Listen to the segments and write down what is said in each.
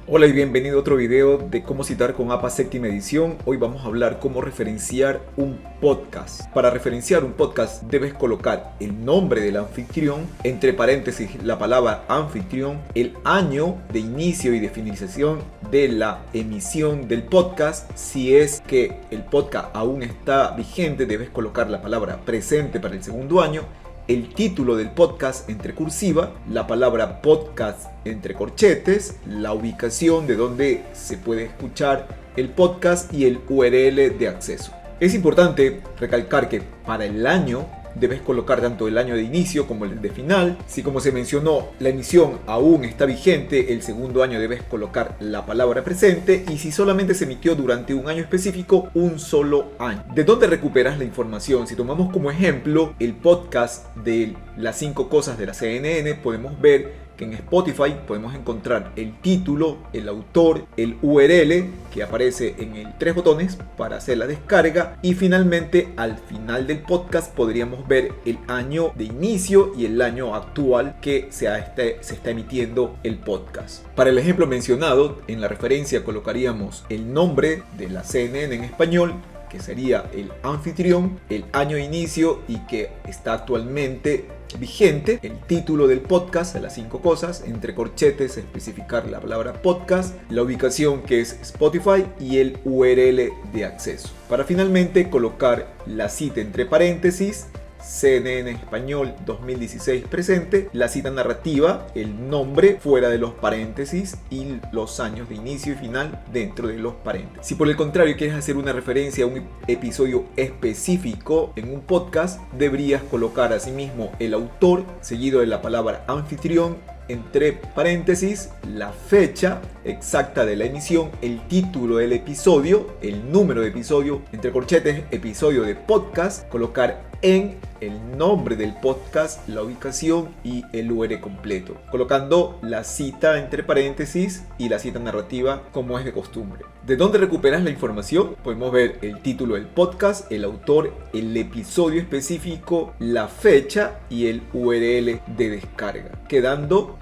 Hola y bienvenido a otro video de cómo citar con APA séptima edición. Hoy vamos a hablar cómo referenciar un podcast. Para referenciar un podcast debes colocar el nombre del anfitrión, entre paréntesis la palabra anfitrión, el año de inicio y de finalización de la emisión del podcast. Si es que el podcast aún está vigente, debes colocar la palabra presente para el segundo año, el título del podcast entre cursiva, la palabra podcast entre corchetes, la ubicación de donde se puede escuchar el podcast y el URL de acceso. Es importante recalcar que para el año debes colocar tanto el año de inicio como el de final. Si, como se mencionó, la emisión aún está vigente, el segundo año debes colocar la palabra presente, y si solamente se emitió durante un año específico, un solo año. ¿De dónde recuperas la información? Si tomamos como ejemplo el podcast de las 5 cosas de la CNN, podemos ver que en Spotify podemos encontrar el título, el autor, el URL que aparece en el 3 botones para hacer la descarga, y finalmente al final del podcast podríamos ver el año de inicio y el año actual que se está emitiendo el podcast. Para el ejemplo mencionado, en la referencia colocaríamos el nombre de la CNN en español, que sería el anfitrión, el año de inicio y que está actualmente vigente, el título del podcast de las 5 cosas, entre corchetes especificar la palabra podcast, la ubicación que es Spotify y el URL de acceso. Para finalmente colocar la cita entre paréntesis, CNN Español 2016 presente, la cita narrativa, el nombre fuera de los paréntesis y los años de inicio y final dentro de los paréntesis. Si por el contrario quieres hacer una referencia a un episodio específico en un podcast, deberías colocar asimismo el autor seguido de la palabra anfitrión, entre paréntesis la fecha exacta de la emisión, el título del episodio, el número de episodio, entre corchetes episodio de podcast, colocar en el nombre del podcast, la ubicación y el URL completo, colocando la cita entre paréntesis y la cita narrativa como es de costumbre. ¿De dónde recuperas la información? Podemos ver el título del podcast, el autor, el episodio específico, la fecha y el URL de descarga,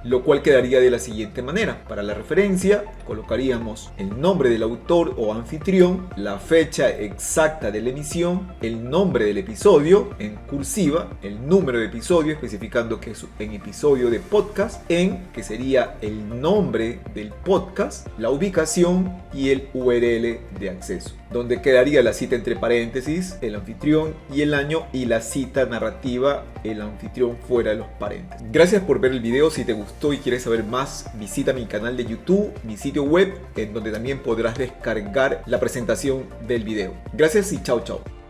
lo cual quedaría de la siguiente manera. Para la referencia colocaríamos el nombre del autor o anfitrión, la fecha exacta de la emisión, el nombre del episodio en cursiva, el número de episodio especificando que es en episodio de podcast, que sería el nombre del podcast, la ubicación y el URL de acceso, donde quedaría la cita entre paréntesis, el anfitrión y el año, y la cita narrativa, el anfitrión fuera de los paréntesis. Gracias por ver el video. Si te gustó y quieres saber más, visita mi canal de YouTube, mi sitio web, en donde también podrás descargar la presentación del video. Gracias y chao chao.